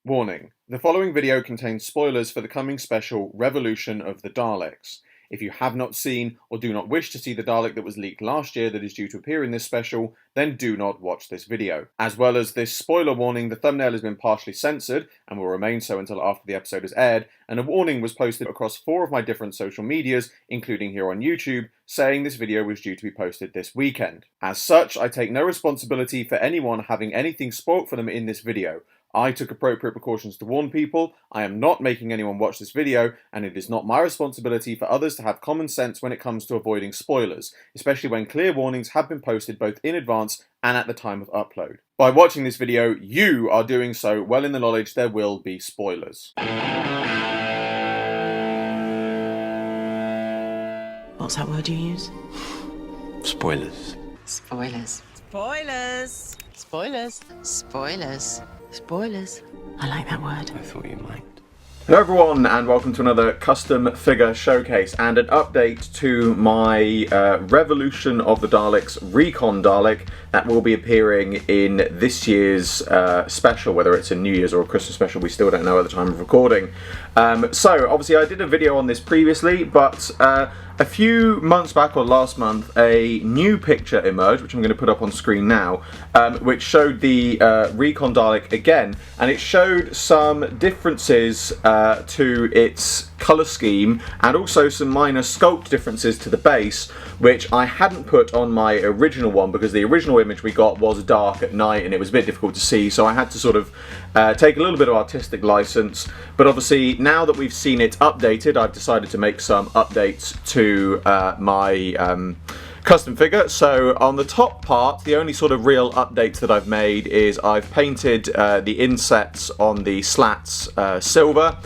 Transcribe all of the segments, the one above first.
Warning: the following video contains spoilers for the coming special Revolution of the Daleks. If you have not seen or do not wish to see the Dalek that was leaked last year that is due to appear in this special, then do not watch this video. As well as this spoiler warning, the thumbnail has been partially censored and will remain so until after the episode is aired, and a warning was posted across 4 of my different social medias, including here on YouTube, saying this video was due to be posted this weekend. As such, I take no responsibility for anyone having anything spoilt for them in this video. I took appropriate precautions to warn people. I am not making anyone watch this video, and it is not my responsibility for others to have common sense when it comes to avoiding spoilers, especially when clear warnings have been posted both in advance and at the time of upload. By watching this video, you are doing so well in the knowledge there will be spoilers. What's that word you use? Spoilers. Spoilers. Spoilers. Spoilers. Spoilers. Spoilers. I like that word. I thought you might. Hello everyone, and welcome to another custom figure showcase and an update to my Revolution of the Daleks Recon Dalek that will be appearing in this year's special. Whether it's a New Year's or a Christmas special, we still don't know at the time of recording. So obviously I did a video on this previously, but a few months back, or last month, a new picture emerged, which I'm going to put up on screen now, which showed the Recon Dalek again, and it showed some differences to its colour scheme and also some minor sculpt differences to the base, which I hadn't put on my original one because the original image we got was dark at night and it was a bit difficult to see, so I had to sort of take a little bit of artistic license. But obviously now that we've seen it updated, I've decided to make some updates to my custom figure. So on the top part, the only sort of real updates that I've made is I've painted the insets on the slats silver.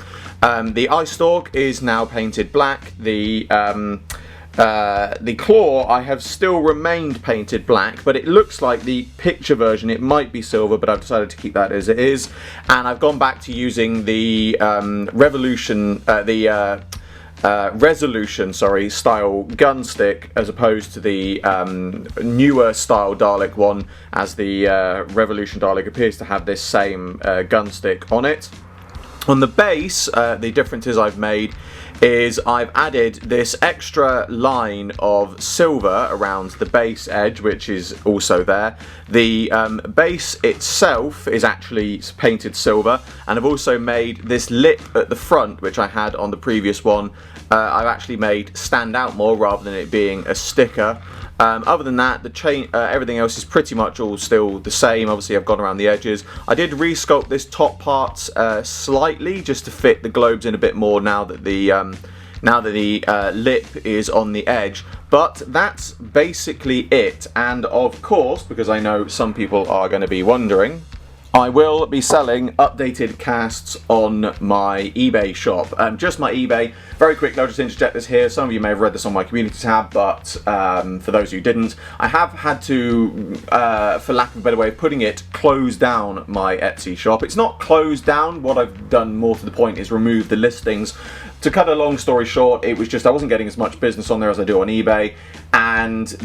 The eye stalk is now painted black. The claw I have still remained painted black, but it looks like the picture version it might be silver, but I've decided to keep that as it is. And I've gone back to using the Resolution style gun stick as opposed to the newer style Dalek one, as the Revolution Dalek appears to have this same gun stick on it. On the base, the differences I've made is I've added this extra line of silver around the base edge, which is also there. The base itself is actually painted silver, and I've also made this lip at the front, which I had on the previous one, I've actually made stand out more rather than it being a sticker. Other than that, everything else is pretty much all still the same. Obviously I've gone around the edges. I did resculpt this top part slightly just to fit the globes in a bit more now that the lip is on the edge. But that's basically it. And of course, because I know some people are going to be wondering, I will be selling updated casts on my eBay shop. Just my eBay. Very quickly, I'll just interject this here. Some of you may have read this on my community tab, but for those who didn't, I have had to, for lack of a better way of putting it, close down my Etsy shop. It's not closed down. What I've done more to the point is remove the listings. To cut a long story short, it was just I wasn't getting as much business on there as I do on eBay, and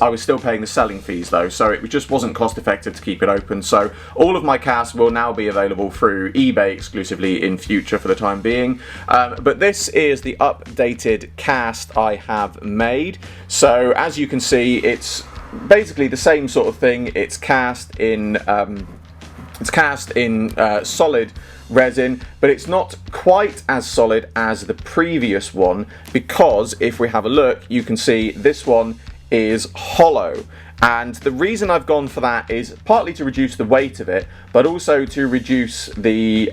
I was still paying the selling fees though, so it just wasn't cost effective to keep it open. So all of my casts will now be available through eBay exclusively in future for the time being. But this is the updated cast I have made. So as you can see, it's basically the same sort of thing. It's cast in solid resin, but it's not quite as solid as the previous one, because if we have a look, you can see this one is hollow. And the reason I've gone for that is partly to reduce the weight of it, but also to reduce the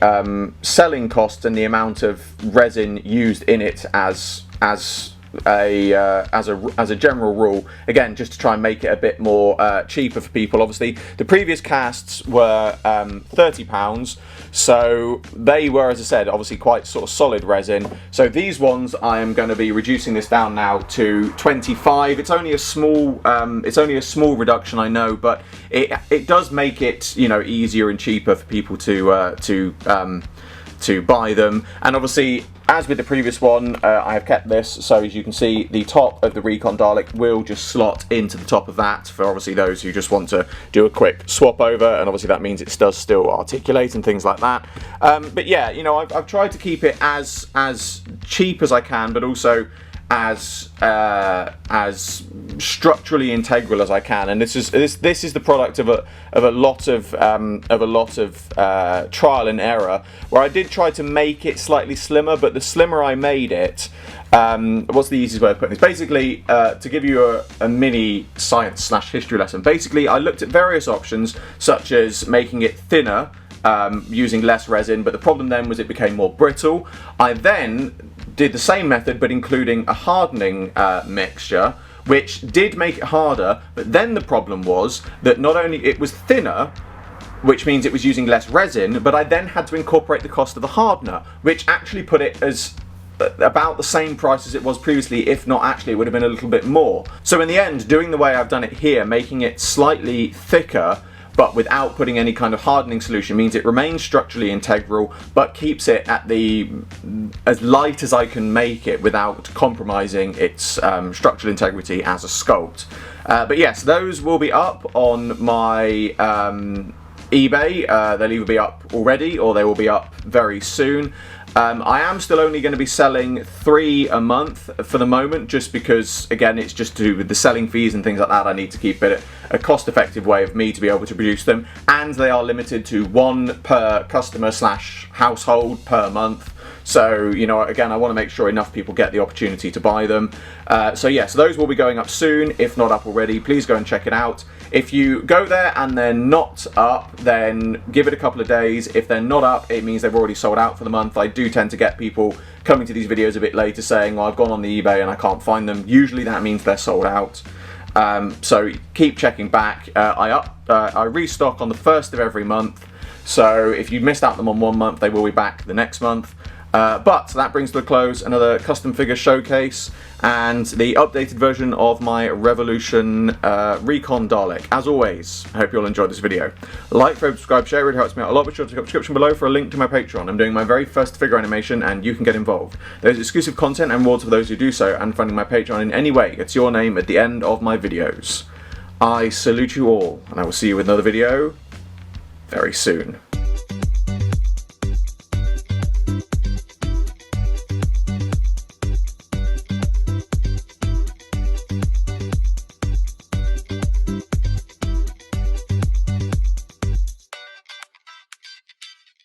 selling cost and the amount of resin used in it as a general rule. Again, just to try and make it a bit more cheaper for people. Obviously the previous casts were £30, so they were, as I said, obviously quite sort of solid resin. So these ones I am going to be reducing this down now to 25. It's only a small reduction, I know, but it does make it, you know, easier and cheaper for people to to buy them. And obviously, as with the previous one, I have kept this, so as you can see, the top of the Recon Dalek will just slot into the top of that for obviously those who just want to do a quick swap over, and obviously that means it does still articulate and things like that. But yeah, you know, I've tried to keep it as cheap as I can, but also as structurally integral as I can. And this is the product of a lot of trial and error, where I did try to make it slightly slimmer, but the slimmer I made it, what's the easiest way of putting this? Basically, to give you a mini science/history lesson, basically I looked at various options, such as making it thinner, using less resin, but the problem then was it became more brittle. I then did the same method but including a hardening mixture, which did make it harder, but then the problem was that not only it was thinner, which means it was using less resin, but I then had to incorporate the cost of the hardener, which actually put it as about the same price as it was previously, if not actually it would have been a little bit more. So in the end, doing the way I've done it here, making it slightly thicker but without putting any kind of hardening solution, means it remains structurally integral but keeps it at as light as I can make it without compromising its structural integrity as a sculpt. But yes, those will be up on my eBay. They'll either be up already or they will be up very soon. I am still only going to be selling 3 a month for the moment, just because, again, it's just to do with the selling fees and things like that. I need to keep it a cost-effective way of me to be able to produce them, and they are limited to 1 per customer/household per month. So, you know, again, I want to make sure enough people get the opportunity to buy them. So yes, those will be going up soon, if not up already. Please go and check it out. If you go there and they're not up, then give it a couple of days. If they're not up, it means they've already sold out for the month. I do tend to get people coming to these videos a bit later saying, well, I've gone on the eBay and I can't find them. Usually that means they're sold out. So keep checking back. I restock on the 1st of every month. So if you missed out them on one month, they will be back the next month. But that brings to a close another custom figure showcase and the updated version of my Revolution Recon Dalek. As always, I hope you all enjoyed this video. Like, favorite, subscribe, share, it really helps me out a lot. Be sure to check the description below for a link to my Patreon. I'm doing my very first figure animation and you can get involved. There's exclusive content and rewards for those who do so, and funding my Patreon in any way gets your name at the end of my videos. I salute you all, and I will see you with another video very soon.